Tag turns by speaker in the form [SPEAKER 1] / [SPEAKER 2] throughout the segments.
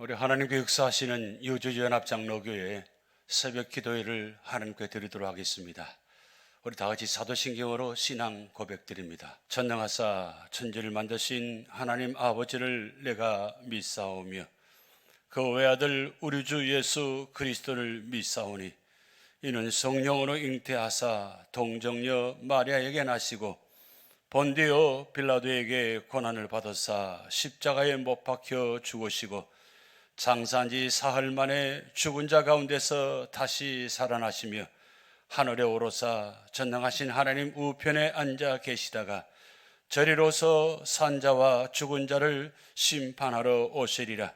[SPEAKER 1] 우리 하나님께 역사하시는 여주연합장로교회 새벽 기도회를 하나님께 드리도록 하겠습니다. 우리 다 같이 사도신경으로 신앙 고백드립니다. 전능하사 천지를 만드신 하나님 아버지를 내가 믿사오며 그 외아들 우리 주 예수 그리스도를 믿사오니 이는 성령으로 잉태하사 동정녀 마리아에게 나시고 본디오 빌라도에게 고난을 받으사 십자가에 못 박혀 죽으시고 장사한 지 사흘 만에 죽은 자 가운데서 다시 살아나시며 하늘에 오르사 전능하신 하나님 우편에 앉아 계시다가 저리로서 산자와 죽은 자를 심판하러 오시리라.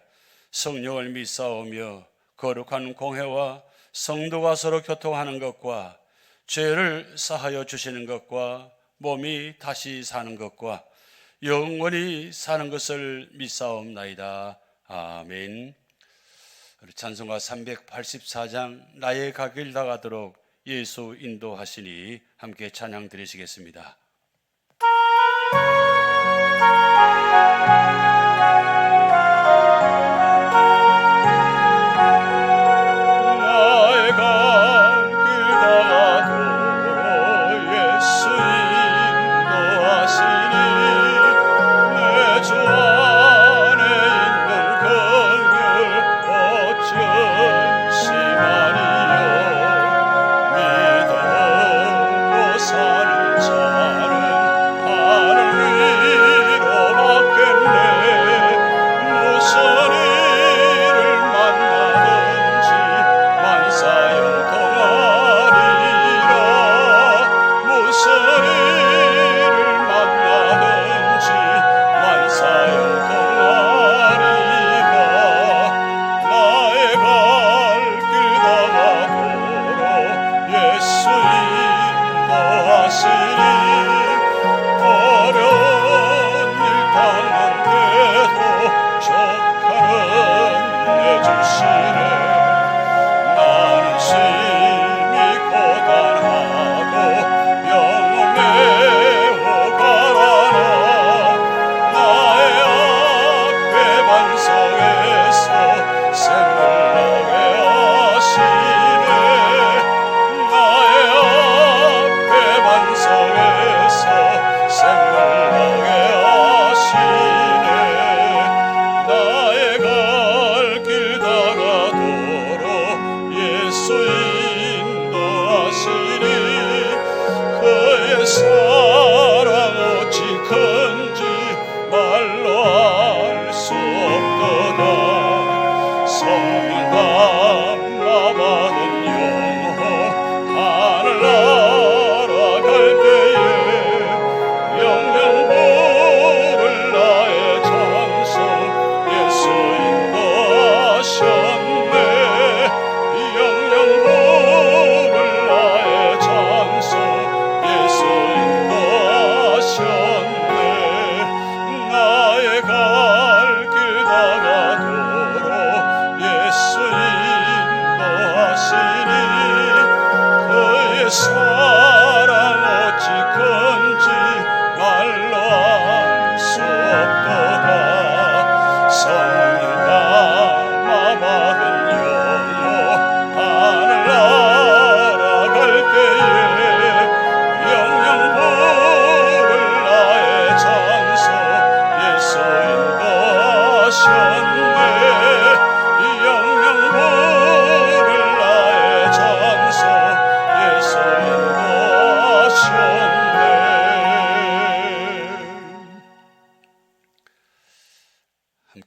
[SPEAKER 1] 성령을 믿사오며 거룩한 공회와 성도가 서로 교통하는 것과 죄를 사하여 주시는 것과 몸이 다시 사는 것과 영원히 사는 것을 믿사옵나이다. 아멘. 우리 찬송가 384장 나의 가길 다가도록 예수 인도하시니 함께 찬양 드리시겠습니다.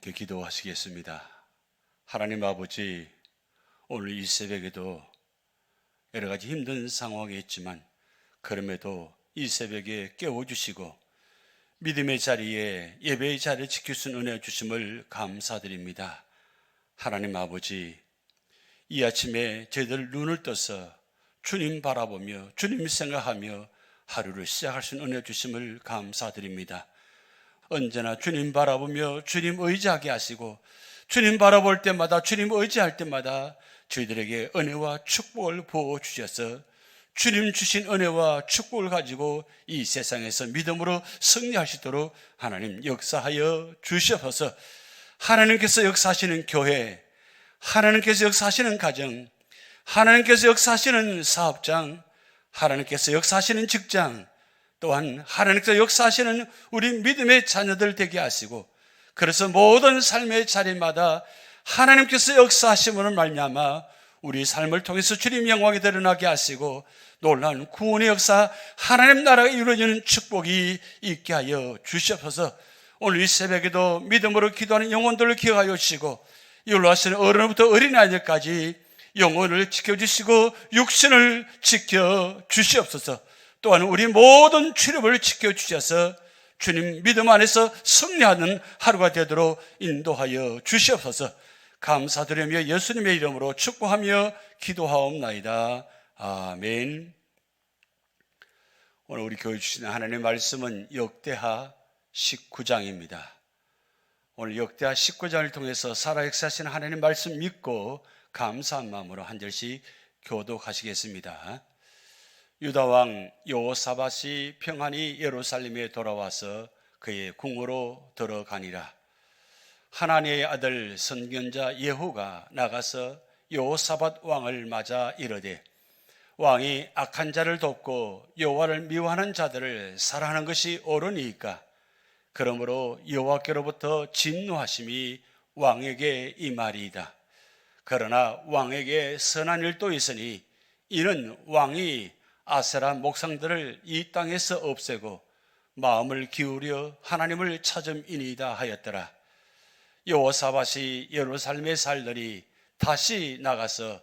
[SPEAKER 1] 함께 기도하시겠습니다. 하나님 아버지, 오늘 이 새벽에도 여러 가지 힘든 상황이 있지만 그럼에도 이 새벽에 깨워주시고 믿음의 자리에 예배의 자리를 지킬 수 있는 은혜 주심을 감사드립니다. 하나님 아버지, 이 아침에 저희들 눈을 떠서 주님 바라보며 주님 생각하며 하루를 시작할 수 있는 은혜 주심을 감사드립니다. 언제나 주님 바라보며 주님 의지하게 하시고 주님 바라볼 때마다 주님 의지할 때마다 저희들에게 은혜와 축복을 부어주셔서 주님 주신 은혜와 축복을 가지고 이 세상에서 믿음으로 승리할 수 있도록 하나님 역사하여 주시옵소서. 하나님께서 역사하시는 교회, 하나님께서 역사하시는 가정, 하나님께서 역사하시는 사업장, 하나님께서 역사하시는 직장, 또한 하나님께서 역사하시는 우리 믿음의 자녀들 되게 하시고, 그래서 모든 삶의 자리마다 하나님께서 역사하심으로 말미암아 우리 삶을 통해서 주님 영광이 드러나게 하시고 놀라운 구원의 역사, 하나님 나라가 이루어지는 축복이 있게 하여 주시옵소서. 오늘 이 새벽에도 믿음으로 기도하는 영혼들을 기억하여 주시고 이걸로 하시는 어른부터 어린아이들까지 영혼을 지켜주시고 육신을 지켜주시옵소서. 또한 우리 모든 출입을 지켜주셔서 주님 믿음 안에서 승리하는 하루가 되도록 인도하여 주시옵소서. 감사드리며 예수님의 이름으로 축복하며 기도하옵나이다. 아멘. 오늘 우리 교회 주시는 하나님의 말씀은 역대하 19장입니다. 오늘 역대하 19장을 통해서 살아 역사하시는 하나님의 말씀 믿고 감사한 마음으로 한 절씩 교독하시겠습니다. 유다왕 여호사밧이 평안히 예루살렘에 돌아와서 그의 궁으로 들어가니라. 하나니의 아들 선견자 예후가 나가서 여호사밧 왕을 맞아 이르되, 왕이 악한 자를 돕고 여호와를 미워하는 자들을 사랑하는 것이 옳으니까? 그러므로 여호와께로부터 진노하심이 왕에게 임하리이다. 그러나 왕에게 선한 일도 있으니 이는 왕이 아세라 목상들을 이 땅에서 없애고 마음을 기울여 하나님을 찾음이니이다 하였더라. 여호사밧이 예루살렘에 살더니 다시 나가서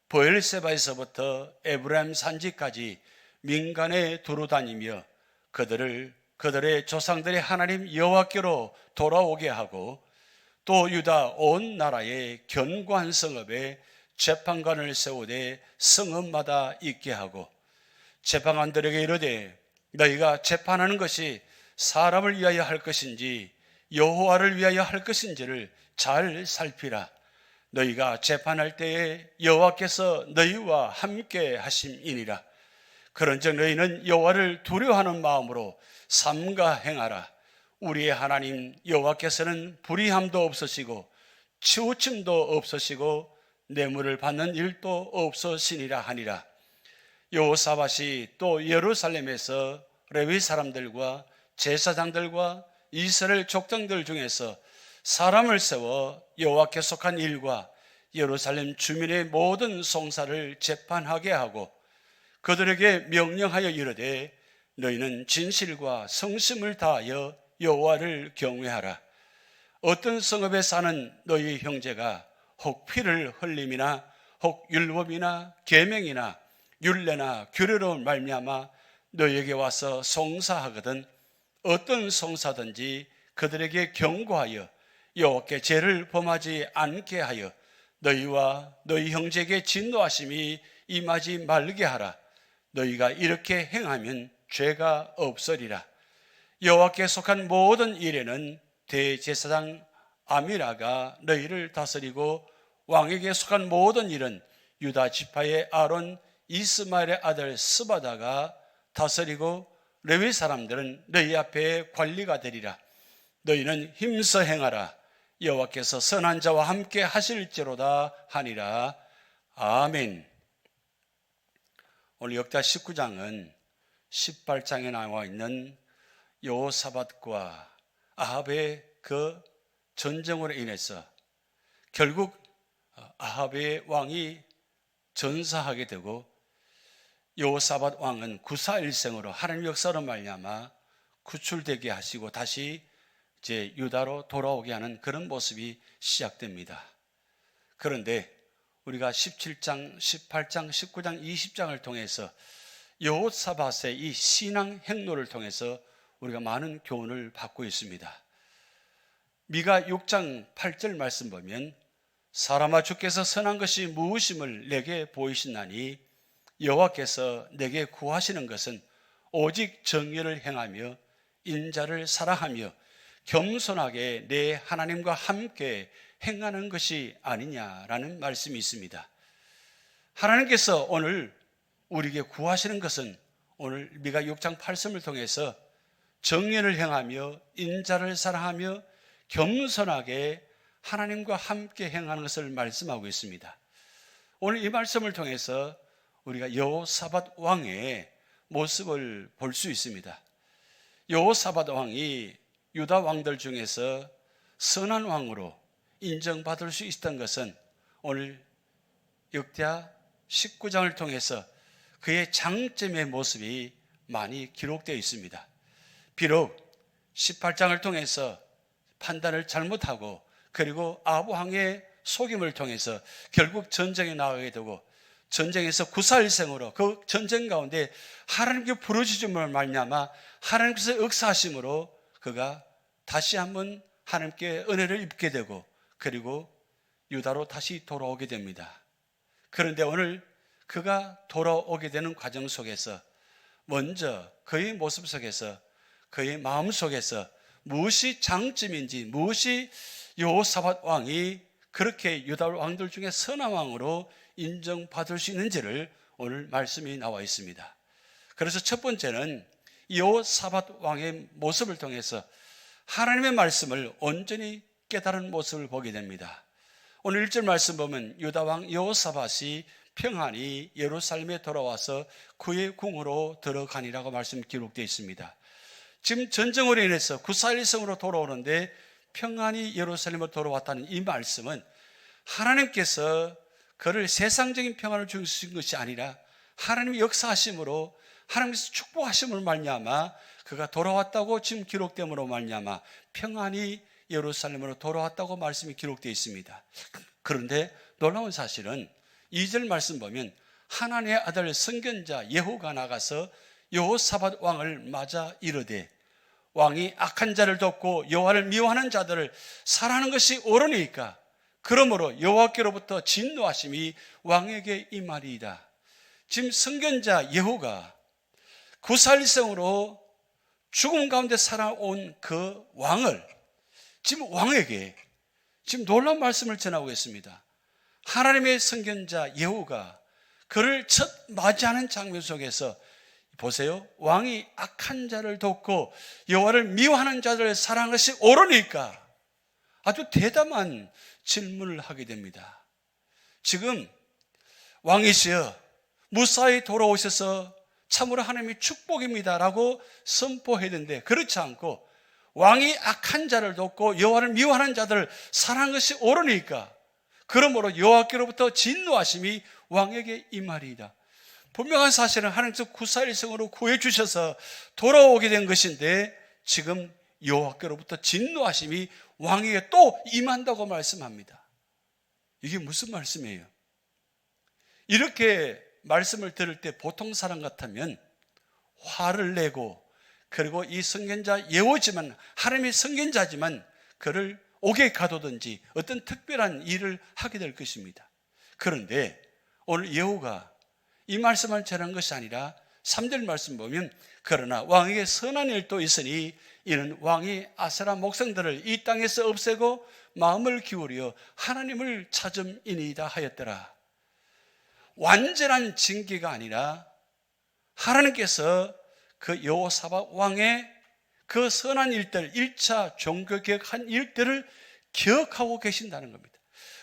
[SPEAKER 1] 브엘세바에서부터 에브라임 산지까지 민간에 두루 다니며 그들의 조상들의 하나님 여호와께로 돌아오게 하고, 또 유다 온 나라의 견고한 성읍에 재판관을 세우되 성읍마다 있게 하고, 재판관들에게 이르되 너희가 재판하는 것이 사람을 위하여 할 것인지 여호와를 위하여 할 것인지를 잘 살피라. 너희가 재판할 때에 여호와께서 너희와 함께 하심이니라. 그런즉 너희는 여호와를 두려워하는 마음으로 삼가 행하라. 우리의 하나님 여호와께서는 불의함도 없으시고 치우침도 없으시고 뇌물을 받는 일도 없으시니라 하니라. 여호사밧이 또 예루살렘에서 레위 사람들과 제사장들과 이스라엘 족장들 중에서 사람을 세워 여호와께 속한 일과 예루살렘 주민의 모든 송사를 재판하게 하고, 그들에게 명령하여 이르되 너희는 진실과 성심을 다하여 여호와를 경외하라. 어떤 성읍에 사는 너희 형제가 혹 피를 흘림이나 혹 율법이나 계명이나 율례나 규례로 말미암아 너희에게 와서 송사하거든 어떤 송사든지 그들에게 경고하여 여호와께 죄를 범하지 않게 하여 너희와 너희 형제에게 진노하심이 임하지 말게 하라. 너희가 이렇게 행하면 죄가 없으리라. 여호와께 속한 모든 일에는 대제사장 아미라가 너희를 다스리고, 왕에게 속한 모든 일은 유다 지파의 아론 이스마엘의 아들 스바다가 다스리고, 레위 사람들은 너희 앞에 관리가 되리라. 너희는 힘써 행하라. 여호와께서 선한 자와 함께 하실지로다 하니라. 아멘. 오늘 역대하 19장은 18장에 나와 있는 여호사밧과 아합의 그 전쟁으로 인해서 결국 아합의 왕이 전사하게 되고, 여호사밧 왕은 구사일생으로 하나님 역사로 말미암아 구출되게 하시고 다시 이제 유다로 돌아오게 하는 그런 모습이 시작됩니다. 그런데 우리가 17장, 18장, 19장, 20장을 통해서 여호사밧의 이 신앙 행로를 통해서 우리가 많은 교훈을 받고 있습니다. 미가 6장 8절 말씀 보면, 사람아 주께서 선한 것이 무엇임을 내게 보이시나니 여호와께서 내게 구하시는 것은 오직 정의를 행하며 인자를 사랑하며 겸손하게 내 하나님과 함께 행하는 것이 아니냐라는 말씀이 있습니다. 하나님께서 오늘 우리에게 구하시는 것은 오늘 미가 6장 8절을 통해서 정의를 행하며 인자를 사랑하며 겸손하게 하나님과 함께 행하는 것을 말씀하고 있습니다. 오늘 이 말씀을 통해서 우리가 여호사밧 왕의 모습을 볼 수 있습니다. 여호사밧 왕이 유다 왕들 중에서 선한 왕으로 인정받을 수 있었던 것은 오늘 역대하 19장을 통해서 그의 장점의 모습이 많이 기록되어 있습니다. 비록 18장을 통해서 판단을 잘못하고 그리고 아합 왕의 속임을 통해서 결국 전쟁에 나가게 되고 전쟁에서 구사일생으로 그 전쟁 가운데 하나님께 부르짖음을 말미암아 하나님께서 역사하심으로 그가 다시 한번 하나님께 은혜를 입게 되고 그리고 유다로 다시 돌아오게 됩니다. 그런데 오늘 그가 돌아오게 되는 과정 속에서 먼저 그의 모습 속에서 그의 마음 속에서 무엇이 장점인지 무엇이 여호사밧 왕이 그렇게 유다 왕들 중에 선한 왕으로 인정받을 수 있는지를 오늘 말씀이 나와 있습니다. 그래서 첫 번째는 여호사밧 왕의 모습을 통해서 하나님의 말씀을 온전히 깨달은 모습을 보게 됩니다. 오늘 1절 말씀 보면 유다 왕 여호사밧이 평안히 예루살렘에 돌아와서 그의 궁으로 들어가니라고 말씀 기록되어 있습니다. 지금 전쟁으로 인해서 구사일성으로 돌아오는데 평안히 예루살렘으로 돌아왔다는 이 말씀은 하나님께서 그를 세상적인 평안을 주신 것이 아니라 하나님의 역사하심으로 하나님께서 축복하심을 말미암아 그가 돌아왔다고 지금 기록됨으로 말미암아 평안히 예루살렘으로 돌아왔다고 말씀이 기록되어 있습니다. 그런데 놀라운 사실은 2절 말씀 보면 하나님의 아들 선견자 예후가 나가서 여호사밧 왕을 맞아 이르되 왕이 악한 자를 돕고 여호와를 미워하는 자들을 살하는 것이 옳으니까 그러므로 여호와께로부터 진노하심이 왕에게 임하리이다. 지금 선견자 예후가 구살성으로 죽음 가운데 살아온 그 왕을 지금 왕에게 지금 놀라운 말씀을 전하고 있습니다. 하나님의 선견자 예후가 그를 첫 맞이하는 장면 속에서 보세요. 왕이 악한 자를 돕고 여호와를 미워하는 자들을 사랑하는 것이 옳으니까 아주 대담한 질문을 하게 됩니다. 지금 왕이시여 무사히 돌아오셔서 참으로 하나님의 축복입니다라고 선포했는데 그렇지 않고 왕이 악한 자를 돕고 여호와를 미워하는 자들을 사랑하는 것이 옳으니까 그러므로 여호와께로부터 진노하심이 왕에게 임하리이다. 분명한 사실은 하나님께서 구사일성으로 구해주셔서 돌아오게 된 것인데 지금 여호와께로부터 진노하심이 왕에게 또 임한다고 말씀합니다. 이게 무슨 말씀이에요? 이렇게 말씀을 들을 때 보통 사람 같으면 화를 내고 그리고 이 선견자 예후지만 하나님의 선견자지만 그를 옥에 가두든지 어떤 특별한 일을 하게 될 것입니다. 그런데 오늘 예후가 이 말씀을 전한 것이 아니라 3절 말씀 보면 그러나 왕에게 선한 일도 있으니 이는 왕이 아세라 목성들을 이 땅에서 없애고 마음을 기울여 하나님을 찾음이니이다 하였더라. 완전한 징계가 아니라 하나님께서 그 여호사밧 왕의 그 선한 일들 1차 종교개혁한 일들을 기억하고 계신다는 겁니다.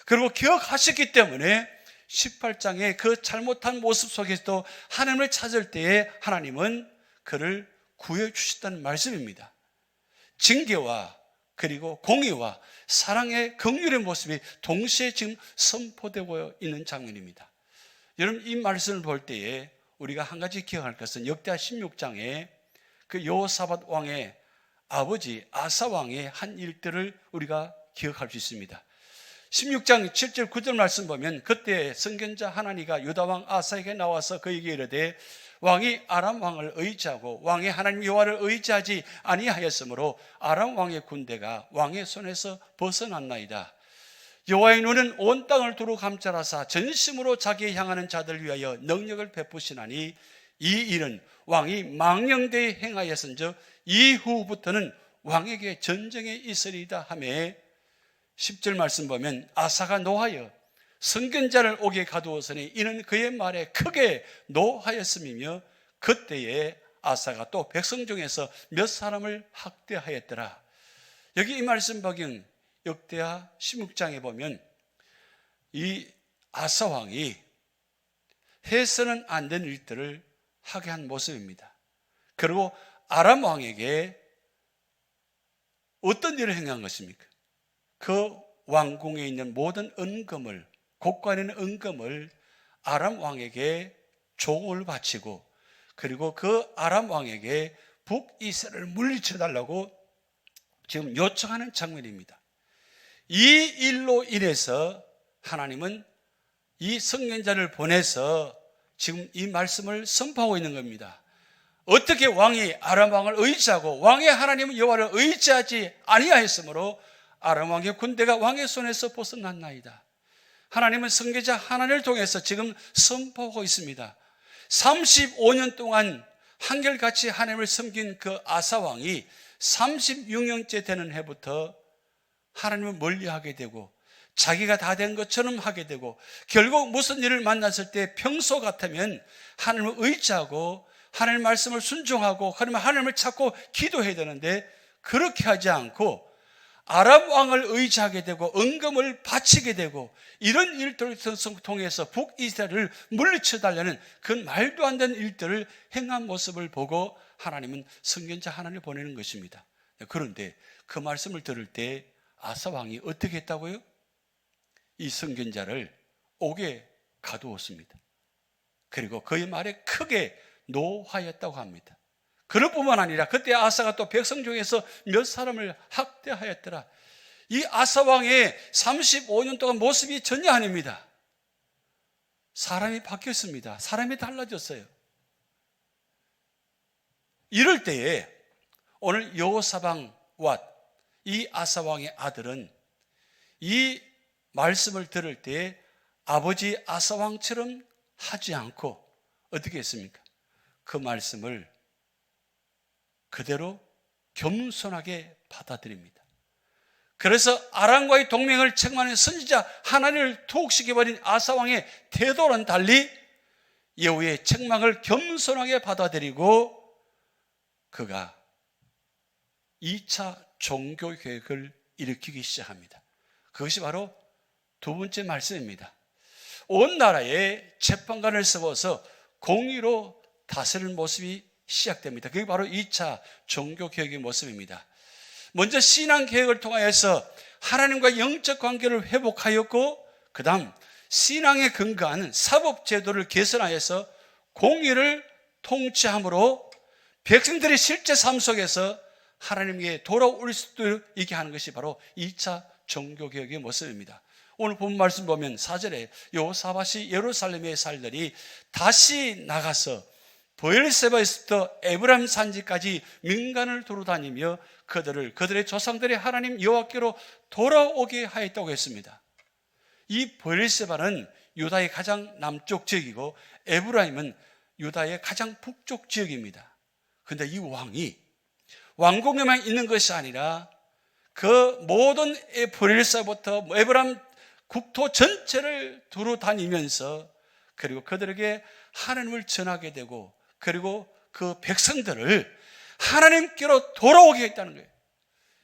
[SPEAKER 1] 그리고 기억하셨기 때문에 18장의 그 잘못한 모습 속에서도 하나님을 찾을 때에 하나님은 그를 구해 주셨다는 말씀입니다. 징계와 그리고 공의와 사랑의 긍휼의 모습이 동시에 지금 선포되고 있는 장면입니다. 여러분 이 말씀을 볼 때에 우리가 한 가지 기억할 것은 역대하 16장에 그 여호사밧 왕의 아버지 아사 왕의 한 일들을 우리가 기억할 수 있습니다. 16장 7절 9절 말씀 보면 그때 선견자 하나니가 유다 왕 아사에게 나와서 그에게 이르되 왕이 아람 왕을 의지하고 왕의 하나님 여호와를 의지하지 아니하였으므로 아람 왕의 군대가 왕의 손에서 벗어났나이다. 여호와의 눈은 온 땅을 두루 감찰하사 전심으로 자기에 향하는 자들을 위하여 능력을 베푸시나니 이 일은 왕이 망령되이 행하였은즉 이후부터는 왕에게 전쟁에 있으리이다 하며 10절 말씀 보면 아사가 노하여 선견자를 옥에 가두었으니 이는 그의 말에 크게 노하였음이며 그때에 아사가 또 백성 중에서 몇 사람을 학대하였더라. 여기 이 말씀 보면 역대하 16장에 보면 이 아사 왕이 해서는 안 된 일들을 하게 한 모습입니다. 그리고 아람 왕에게 어떤 일을 행한 것입니까? 그 왕궁에 있는 모든 은금을, 곳간에 있는 은금을 아람 왕에게 종을 바치고, 그리고 그 아람 왕에게 북이스라엘을 물리쳐 달라고 지금 요청하는 장면입니다. 이 일로 인해서 하나님은 이 선견자를 보내서 지금 이 말씀을 선포하고 있는 겁니다. 어떻게 왕이 아람 왕을 의지하고 왕의 하나님 여호와를 의지하지 아니하였으므로 아람 왕의 군대가 왕의 손에서 벗어났나이다. 하나님은 선지자 하나님을 통해서 지금 선포하고 있습니다. 35년 동안 한결같이 하나님을 섬긴 그 아사 왕이 36년째 되는 해부터 하나님을 멀리하게 되고 자기가 다 된 것처럼 하게 되고, 결국 무슨 일을 만났을 때 평소 같으면 하나님을 의지하고 하나님의 말씀을 순종하고 하나님을 찾고 기도해야 되는데 그렇게 하지 않고 아람 왕을 의지하게 되고 은금을 바치게 되고 이런 일들을 통해서 북이스라엘을 물리쳐 달라는 그 말도 안 되는 일들을 행한 모습을 보고 하나님은 선견자 하나님을 보내는 것입니다. 그런데 그 말씀을 들을 때 아사 왕이 어떻게 했다고요? 이 선견자를 옥에 가두었습니다. 그리고 그의 말에 크게 노하였다고 합니다. 그럴 뿐만 아니라 그때 아사가 또 백성 중에서 몇 사람을 학대하였더라. 이 아사 왕의 35년 동안 모습이 전혀 아닙니다. 사람이 바뀌었습니다. 사람이 달라졌어요. 이럴 때에 오늘 여호사밧과 이 아사 왕의 아들은 이 말씀을 들을 때 아버지 아사 왕처럼 하지 않고 어떻게 했습니까? 그 말씀을 그대로 겸손하게 받아들입니다. 그래서 아람과의 동맹을 책망하는 선지자 하나님을 투옥시켜버린 아사 왕의 태도와는 달리 여호와의 책망을 겸손하게 받아들이고 그가 2차 종교개혁을 일으키기 시작합니다. 그것이 바로 두 번째 말씀입니다. 온 나라에 재판관을 세워서 공의로 다스리는 모습이 시작됩니다. 그게 바로 2차 종교개혁의 모습입니다. 먼저 신앙개혁을 통하여서 하나님과 영적 관계를 회복하였고, 그 다음 신앙에 근거한 사법제도를 개선하여서 공의를 통치함으로 백성들의 실제 삶 속에서 하나님께 돌아올 수도 있게 하는 것이 바로 2차 종교개혁의 모습입니다. 오늘 본 말씀 보면 4절에 여호사밧이 예루살렘에 살더니 다시 나가서 브엘세바에서부터 에브라임 산지까지 민간을 두루다니며 그들의 조상들의 하나님 여호와께로 돌아오게 하였다고 했습니다. 이 브엘세바는 유다의 가장 남쪽 지역이고 에브라임은 유다의 가장 북쪽 지역입니다. 그런데 이 왕이 왕궁에만 있는 것이 아니라 그 모든 브엘세바부터 에브라임 국토 전체를 두루 다니면서 그리고 그들에게 하나님을 전하게 되고 그리고 그 백성들을 하나님께로 돌아오게 했다는 거예요.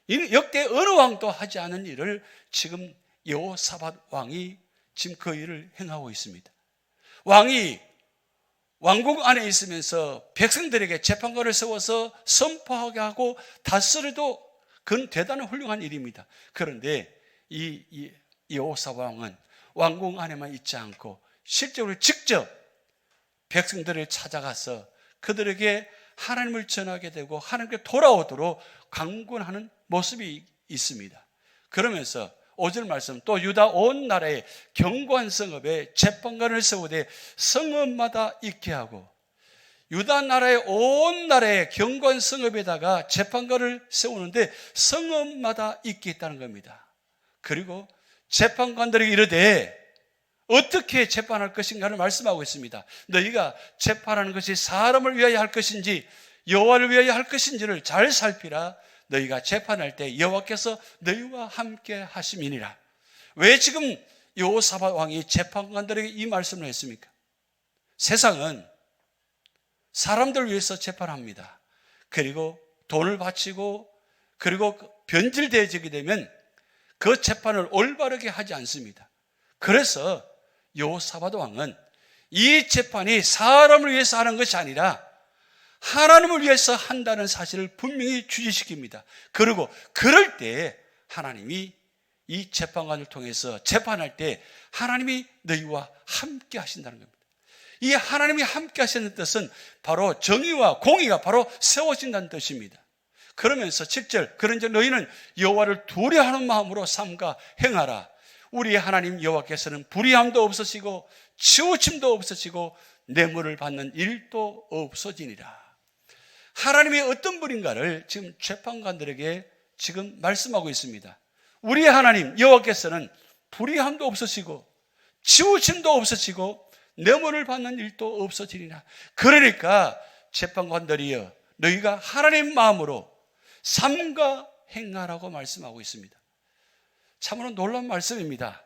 [SPEAKER 1] 이 역대 어느 왕도 하지 않은 일을 지금 여호사밧 왕이 지금 그 일을 행하고 있습니다. 왕이 왕궁 안에 있으면서 백성들에게 재판관을 세워서 선포하게 하고 다스려도 그건 대단한 훌륭한 일입니다. 그런데 이 여호사밧 왕은 왕궁 안에만 있지 않고 실제로 직접 백성들을 찾아가서 그들에게 하나님을 전하게 되고 하나님께 돌아오도록 강권하는 모습이 있습니다. 그러면서 5절 말씀, 또 유다 온 나라에 견고한 성읍에 재판관을 세우되 성읍마다 있게 하고, 유다 나라의 온 나라에 견고한 성읍에다가 재판관을 세우는데 성읍마다 있게 했다는 겁니다. 그리고 재판관들에게 이르되 어떻게 재판할 것인가를 말씀하고 있습니다. 너희가 재판하는 것이 사람을 위하여 할 것인지 여호와를 위하여 할 것인지를 잘 살피라. 너희가 재판할 때 여호와께서 너희와 함께 하심이니라. 왜 지금 여호사밧 왕이 재판관들에게 이 말씀을 했습니까? 세상은 사람들 위해서 재판합니다. 그리고 돈을 바치고 그리고 변질되어지게 되면 그 재판을 올바르게 하지 않습니다. 그래서 여호사밧 왕은 이 재판이 사람을 위해서 하는 것이 아니라 하나님을 위해서 한다는 사실을 분명히 주지시킵니다. 그리고 그럴 때 하나님이 이 재판관을 통해서 재판할 때 하나님이 너희와 함께 하신다는 겁니다. 이 하나님이 함께 하시는 뜻은 바로 정의와 공의가 바로 세워진다는 뜻입니다. 그러면서 7절, 그런즉 너희는 여호와를 두려워하는 마음으로 삼가 행하라. 우리의 하나님 여호와께서는 불의함도 없으시고 치우침도 없으시고 뇌물을 받는 일도 없어지니라. 하나님이 어떤 분인가를 지금 재판관들에게 지금 말씀하고 있습니다. 우리의 하나님 여호와께서는 불의함도 없으시고 치우침도 없으시고 뇌물을 받는 일도 없어지리라. 그러니까 재판관들이여 너희가 하나님 마음으로 삼가 행하라고 말씀하고 있습니다. 참으로 놀라운 말씀입니다.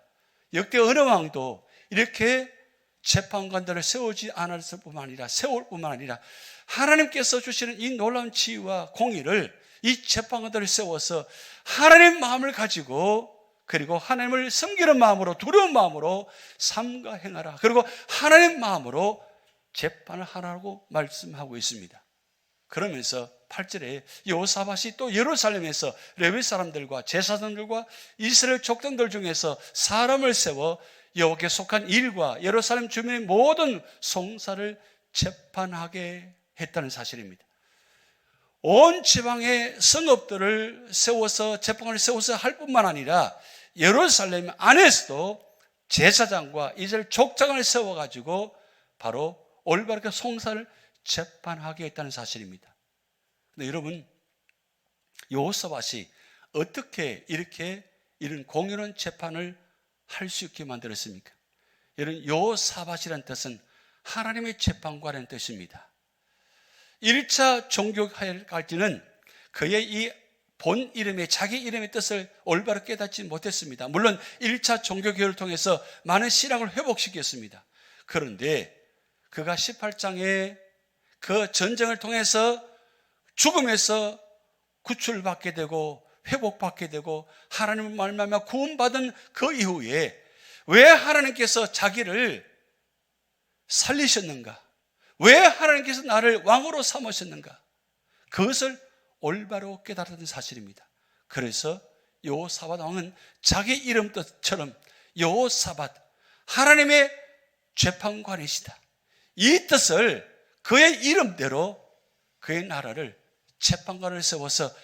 [SPEAKER 1] 역대 어느 왕도 이렇게 재판관들을 세우지 않았을 뿐만 아니라 세울 뿐만 아니라 하나님께서 주시는 이 놀라운 지위와 공의를 이 재판관들을 세워서 하나님 마음을 가지고 그리고 하나님을 섬기는 마음으로 두려운 마음으로 삼가 행하라. 그리고 하나님 마음으로 재판을 하라고 말씀하고 있습니다. 그러면서 8절에 여호사밧이 또 예루살렘에서 레위 사람들과 제사장들과 이스라엘 족장들 중에서 사람을 세워 여호와께 속한 일과 예루살렘 주민의 모든 송사를 재판하게 했다는 사실입니다. 온 지방의 성읍들을 세워서 재판을 세워서 할 뿐만 아니라 예루살렘 안에서도 제사장과 이스라엘 족장을 세워가지고 바로 올바르게 송사를 재판하게 했다는 사실입니다. 근데 여러분, 여호사밧이 어떻게 이렇게 이런 공의로운 재판을 할 수 있게 만들었습니까? 여러분, 여호사밧이라는 뜻은 하나님의 재판관이라는 뜻입니다. 1차 종교개혁까지는 그의 이 본 이름의 자기 이름의 뜻을 올바로 깨닫지 못했습니다. 물론 1차 종교개혁을 통해서 많은 신앙을 회복시켰습니다. 그런데 그가 18장에 그 전쟁을 통해서 죽음에서 구출받게 되고 회복받게 되고 하나님을 말미암아 구원받은 그 이후에 왜 하나님께서 자기를 살리셨는가? 왜 하나님께서 나를 왕으로 삼으셨는가? 그것을 올바로 깨달았던 사실입니다. 그래서 여호사밧 왕은 자기 이름 뜻처럼 여호사밧, 하나님의 재판관이시다, 이 뜻을 그의 이름대로 그의 나라를 재판관을 세워서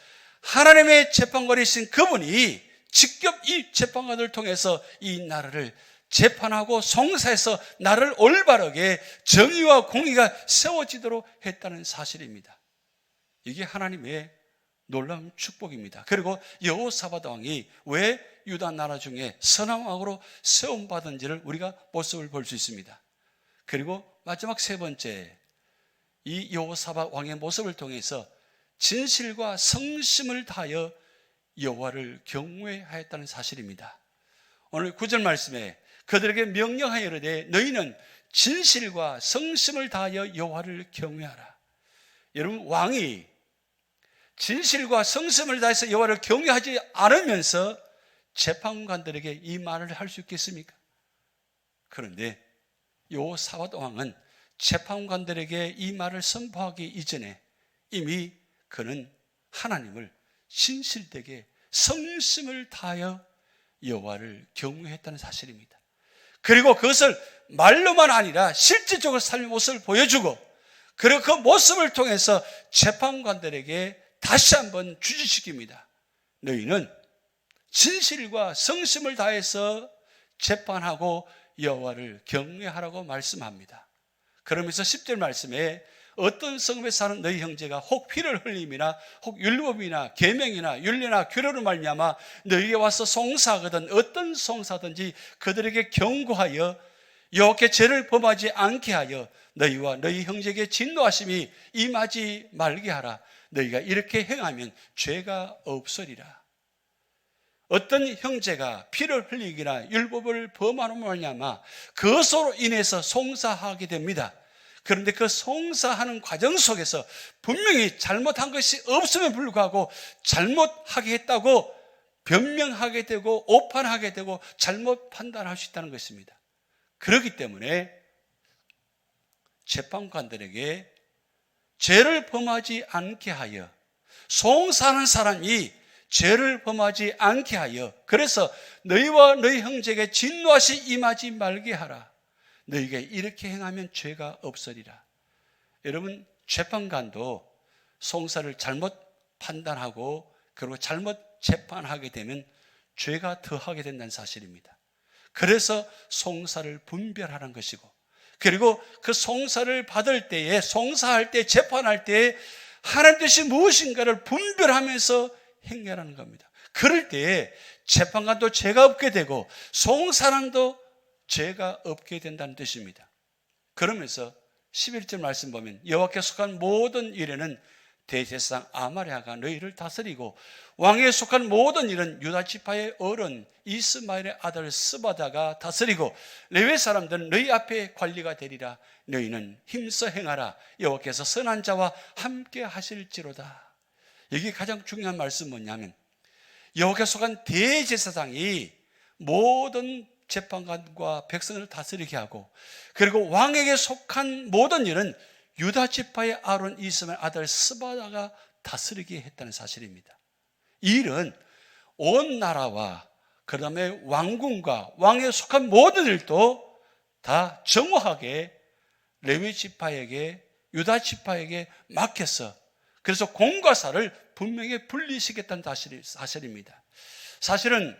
[SPEAKER 1] 하나님의 재판관이신 그분이 직접 이 재판관을 통해서 이 나라를 재판하고 송사해서 나라를 올바르게 정의와 공의가 세워지도록 했다는 사실입니다. 이게 하나님의 놀라운 축복입니다. 그리고 여호사밧 왕이 왜 유다 나라 중에 선한 왕으로 세움받은지를 우리가 모습을 볼 수 있습니다. 그리고 마지막 세 번째, 이 여호사밧 왕의 모습을 통해서 진실과 성심을 다하여 여호와를 경외하였다는 사실입니다. 오늘 9절 말씀에 그들에게 명령하여 이르되 너희는 진실과 성심을 다하여 여호와를 경외하라. 여러분, 왕이 진실과 성심을 다해서 여호와를 경외하지 않으면서 재판관들에게 이 말을 할 수 있겠습니까? 그런데 여호사밧 왕은 재판관들에게 이 말을 선포하기 이전에 이미 그는 하나님을 진실되게 성심을 다하여 여호와를 경외했다는 사실입니다. 그리고 그것을 말로만 아니라 실질적으로 삶의 모습을 보여주고, 그리고 그 모습을 통해서 재판관들에게 다시 한번 주지시킵니다. 너희는 진실과 성심을 다해서 재판하고 여호와를 경외하라고 말씀합니다. 그러면서 10절 말씀에 어떤 성읍에 사는 너희 형제가 혹 피를 흘림이나 혹 율법이나 계명이나 윤례나 규례로 말미암아 너희에게 와서 송사하거든 어떤 송사든지 그들에게 경고하여 여호와께 죄를 범하지 않게 하여 너희와 너희 형제에게 진노하심이 임하지 말게 하라. 너희가 이렇게 행하면 죄가 없으리라. 어떤 형제가 피를 흘리기나 율법을 범함으로 말미암아 그것으로 인해서 송사하게 됩니다. 그런데 그 송사하는 과정 속에서 분명히 잘못한 것이 없음에 불구하고 잘못하게 했다고 변명하게 되고 오판하게 되고 잘못 판단할 수 있다는 것입니다. 그렇기 때문에 재판관들에게 죄를 범하지 않게 하여, 송사하는 사람이 죄를 범하지 않게 하여, 그래서 너희와 너희 형제에게 진노하시 임하지 말게 하라. 너희가 이렇게 행하면 죄가 없으리라. 여러분, 재판관도 송사를 잘못 판단하고 그리고 잘못 재판하게 되면 죄가 더하게 된다는 사실입니다. 그래서 송사를 분별하는 것이고, 그리고 그 송사를 받을 때에, 송사할 때, 재판할 때에 하나님 뜻이 무엇인가를 분별하면서 행하라는 겁니다. 그럴 때에 재판관도 죄가 없게 되고 송사람도 죄가 없게 된다는 뜻입니다. 그러면서 11절 말씀 보면 여호와께 속한 모든 일에는 대제사장 아마랴가 너희를 다스리고 왕에 속한 모든 일은 유다 지파의 어른 이스마엘의 아들 스바다가 다스리고 레위 사람들은 너희 앞에 관리가 되리라. 너희는 힘써 행하라. 여호와께서 선한 자와 함께 하실지로다. 여기 가장 중요한 말씀은 뭐냐면 여호와께 속한 대제사장이 모든 재판관과 백성을 다스리게 하고, 그리고 왕에게 속한 모든 일은 유다 지파의 아론 이스마엘 아들 스바다가 다스리게 했다는 사실입니다. 이 일은 온 나라와 그 다음에 왕궁과 왕에 속한 모든 일도 다 정확하게 레위 지파에게, 유다 지파에게 맡겨서, 그래서 공과 사를 분명히 분리시켰다는 사실입니다. 사실은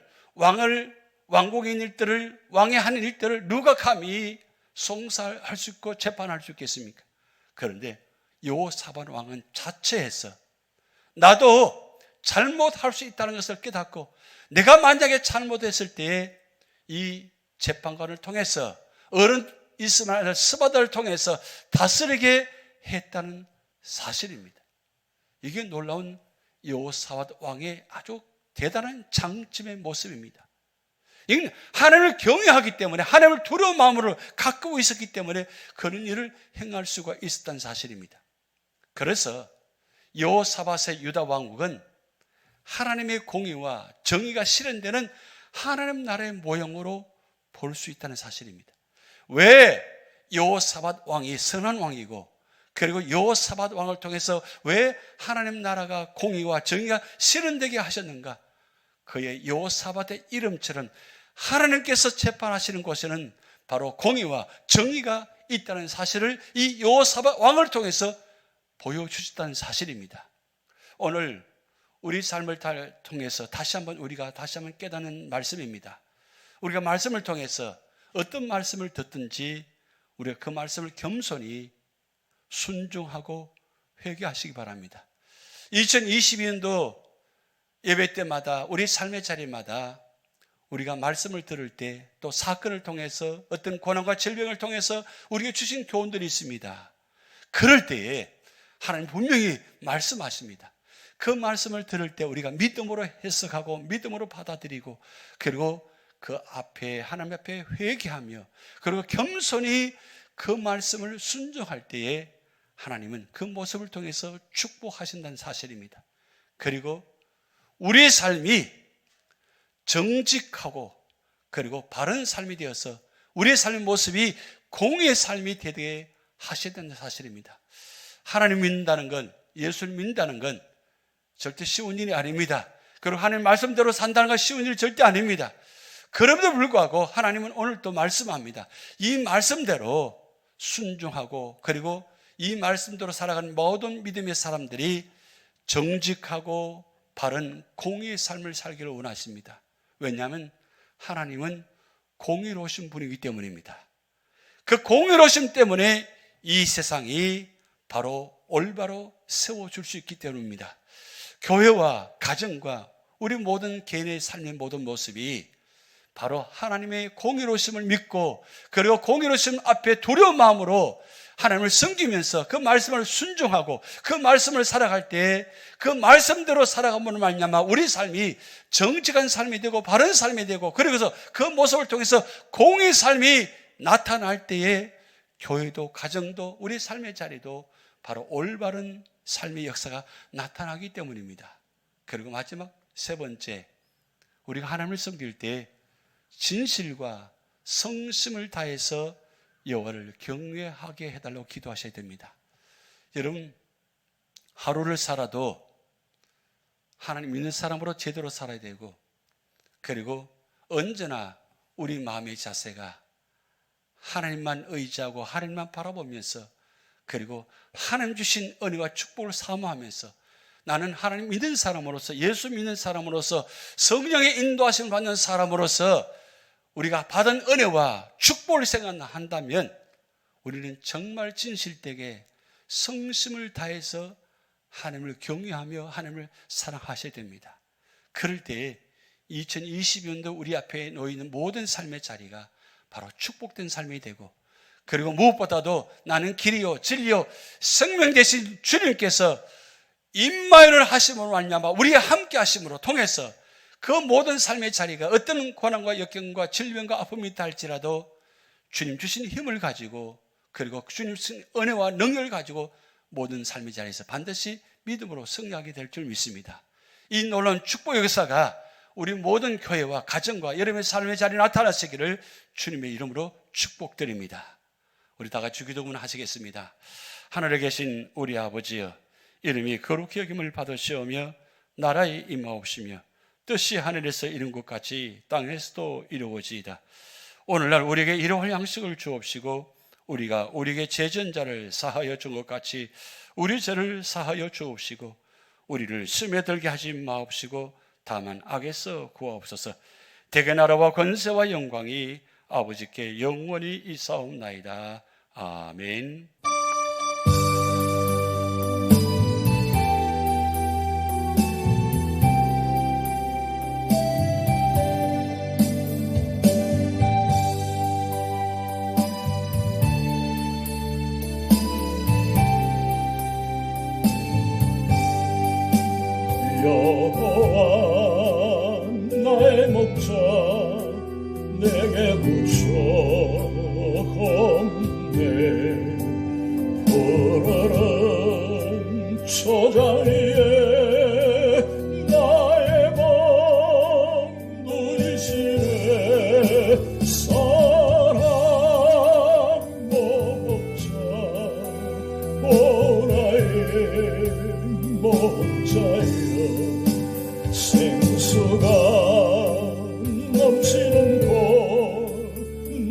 [SPEAKER 1] 왕국에 있는 일들을, 왕이 하는 일들을 누가 감히 송사할 수 있고 재판할 수 있겠습니까? 그런데 여호사밧 왕은 자체해서 나도 잘못할 수 있다는 것을 깨닫고, 내가 만약에 잘못했을 때에 이 재판관을 통해서 어른 이스마엘 스바다를 통해서 다스리게 했다는 사실입니다. 이게 놀라운 여호사밧 왕의 아주 대단한 장점의 모습입니다. 이건 하나님을 경외하기 때문에, 하나님을 두려운 마음으로 가꾸고 있었기 때문에 그런 일을 행할 수가 있었다는 사실입니다. 그래서 여호사밧의 유다 왕국은 하나님의 공의와 정의가 실현되는 하나님 나라의 모형으로 볼 수 있다는 사실입니다. 왜 여호사밧 왕이 선한 왕이고, 그리고 여호사밧 왕을 통해서 왜 하나님 나라가 공의와 정의가 실현되게 하셨는가? 그의 여호사밧의 이름처럼 하나님께서 재판하시는 곳에는 바로 공의와 정의가 있다는 사실을 이 여호사밧 왕을 통해서 보여주셨다는 사실입니다. 오늘 우리 삶을 통해서 우리가 다시 한번 깨닫는 말씀입니다. 우리가 말씀을 통해서 어떤 말씀을 듣든지 우리가 그 말씀을 겸손히 순종하고 회개하시기 바랍니다. 2022년도 예배 때마다, 우리 삶의 자리마다 우리가 말씀을 들을 때, 또 사건을 통해서, 어떤 고난과 질병을 통해서 우리에게 주신 교훈들이 있습니다. 그럴 때에 하나님 분명히 말씀하십니다. 그 말씀을 들을 때 우리가 믿음으로 해석하고 믿음으로 받아들이고, 그리고 그 앞에, 하나님 앞에 회개하며, 그리고 겸손히 그 말씀을 순종할 때에 하나님은 그 모습을 통해서 축복하신다는 사실입니다. 그리고 우리의 삶이 정직하고 그리고 바른 삶이 되어서 우리의 삶의 모습이 공의의 삶이 되게 하시다는 사실입니다. 하나님 믿는다는 건, 예수를 믿는다는 건 절대 쉬운 일이 아닙니다. 그리고 하나님 말씀대로 산다는 건 쉬운 일이 절대 아닙니다. 그럼에도 불구하고 하나님은 오늘 또 말씀합니다. 이 말씀대로 순종하고, 그리고 이 말씀대로 살아가는 모든 믿음의 사람들이 정직하고 바른 공의의 삶을 살기를 원하십니다. 왜냐하면 하나님은 공의로우신 분이기 때문입니다. 그 공의로우심 때문에 이 세상이 바로 올바로 세워줄 수 있기 때문입니다. 교회와 가정과 우리 모든 개인의 삶의 모든 모습이 바로 하나님의 공의로우심을 믿고, 그리고 공의로우심 앞에 두려운 마음으로 하나님을 섬기면서 그 말씀을 순종하고 그 말씀을 살아갈 때, 그 말씀대로 살아감으로 말미암아 우리 삶이 정직한 삶이 되고 바른 삶이 되고, 그래서 그 모습을 통해서 공의 삶이 나타날 때에 교회도 가정도 우리 삶의 자리도 바로 올바른 삶의 역사가 나타나기 때문입니다. 그리고 마지막 세 번째, 우리가 하나님을 섬길 때 진실과 성심을 다해서 여호와를 경외하게 해달라고 기도하셔야 됩니다. 여러분, 하루를 살아도 하나님 믿는 사람으로 제대로 살아야 되고, 그리고 언제나 우리 마음의 자세가 하나님만 의지하고 하나님만 바라보면서, 그리고 하나님 주신 은혜와 축복을 사모하면서, 나는 하나님 믿는 사람으로서, 예수 믿는 사람으로서, 성령의 인도하심을 받는 사람으로서 우리가 받은 은혜와 축복을 생각한다면 우리는 정말 진실되게 성심을 다해서 하나님을 경외하며 하나님을 사랑하셔야 됩니다. 그럴 때 2020년도 우리 앞에 놓이는 모든 삶의 자리가 바로 축복된 삶이 되고, 그리고 무엇보다도 나는 길이요 진리요 생명 되신 주님께서 임마일을 하심으로 말미암아 우리와 함께 하심으로 통해서 그 모든 삶의 자리가 어떤 고난과 역경과 질병과 아픔이 있다 할지라도 주님 주신 힘을 가지고, 그리고 주님 주신 은혜와 능력을 가지고 모든 삶의 자리에서 반드시 믿음으로 승리하게 될 줄 믿습니다. 이 놀라운 축복 역사가 우리 모든 교회와 가정과 여러분의 삶의 자리에 나타나시기를 주님의 이름으로 축복드립니다. 우리 다 같이 기도문 하시겠습니다. 하늘에 계신 우리 아버지여, 이름이 거룩히 여김을 받으시오며 나라에 임하옵시며 뜻이 하늘에서 이룬 것 같이 땅에서도 이루어지이다. 오늘날 우리에게 일용할 양식을 주옵시고, 우리가 우리에게 죄전자를 사하여 준 것 같이 우리 죄를 사하여 주옵시고, 우리를 시험에 들게 하지 마옵시고 다만 악에서 구하옵소서. 대개 나라와 권세와 영광이 아버지께 영원히 있사옵나이다. 아멘.
[SPEAKER 2] 여호와 나의 목자 내게 붙여옵네. 푸르른 초장위에 나의 방 누이시네. 사랑 목자 오라의 목자여, 생수가 넘치는 곳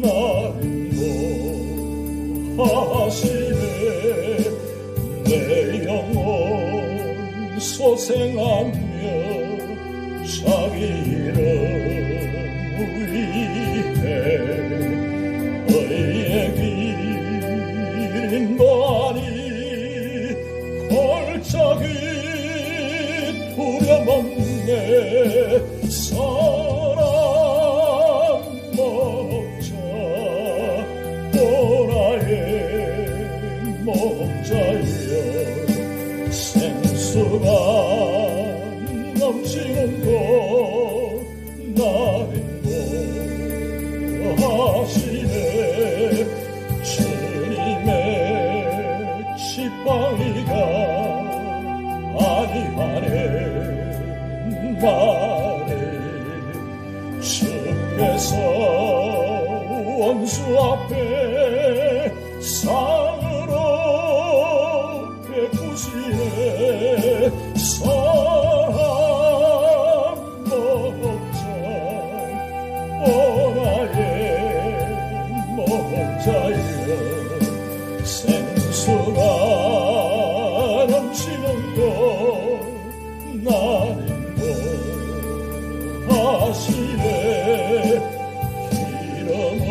[SPEAKER 2] 나를 하시네. 내 영혼 소생하며 자기 이름 위해 의의 길인도 아니 골짜기 두려먹네. 사랑 목자 오라의 목자여, 생수가 넘치는 곳 나를 하시네. 주님의 지팡이가 아니하네. 나를 주께서 원수 앞에 상으로 베푸시네. 사랑 목자 오라의 목자여, 생수가 넘치는 곳 나를 하시네. 기름을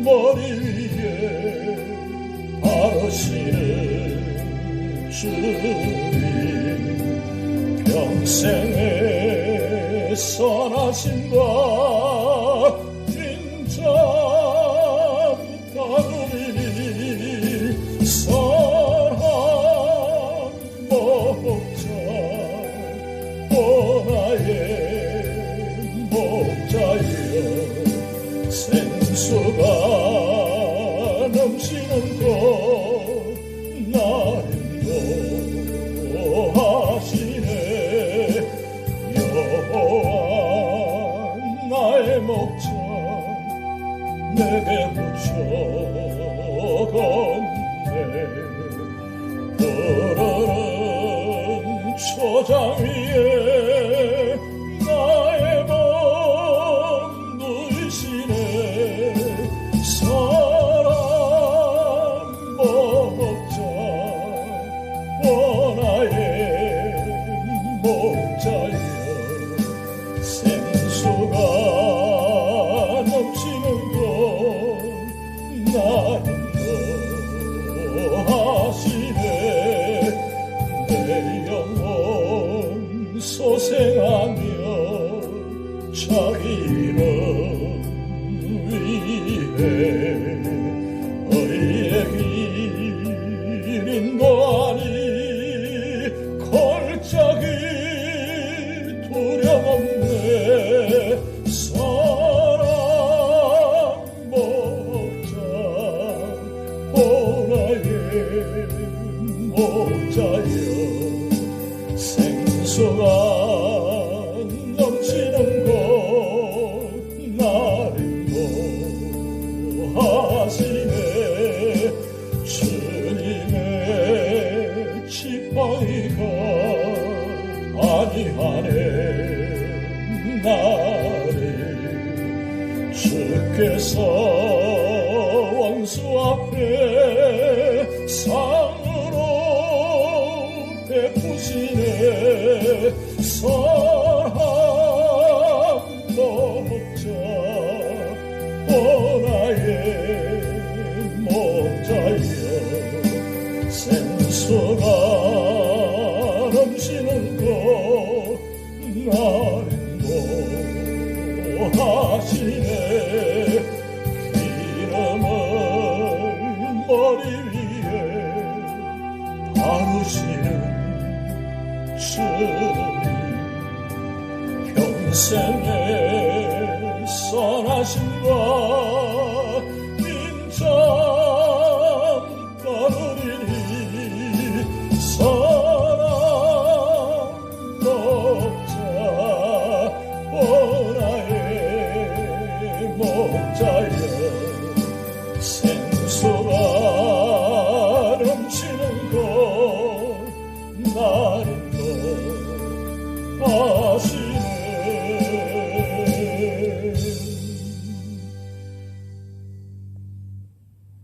[SPEAKER 2] 머리 위에 바르시는 주님, 평생의 선하심과 인자 가누리니. 사랑 목자 오라의 목자여, 생수가 넘치는 곳 나를 인도하시네. 여호와 목자 내게 붙여갔네. 푸르른 초장 위에 나의 몸 누이시네. 사랑 목자 원하의 목자여 생수가 넘치는 곳 나는 거하시네. 내 영혼 소생하며 자기 이름 위해 의의 길인도 아니 골짜기 두려움네. 사랑 목자 오나의 목자여 생수가 넘치는 곳 나를 보하시네. 주님의 지팡이가 아니하네. 나를 주께서 원수 앞에 상으로 베푸시네. 사랑 목자 오나의 목자여 생수가 넘치는 곳 나를 보하시네. 기름을 머리 위에 바르시는 주님 평생의 선하심과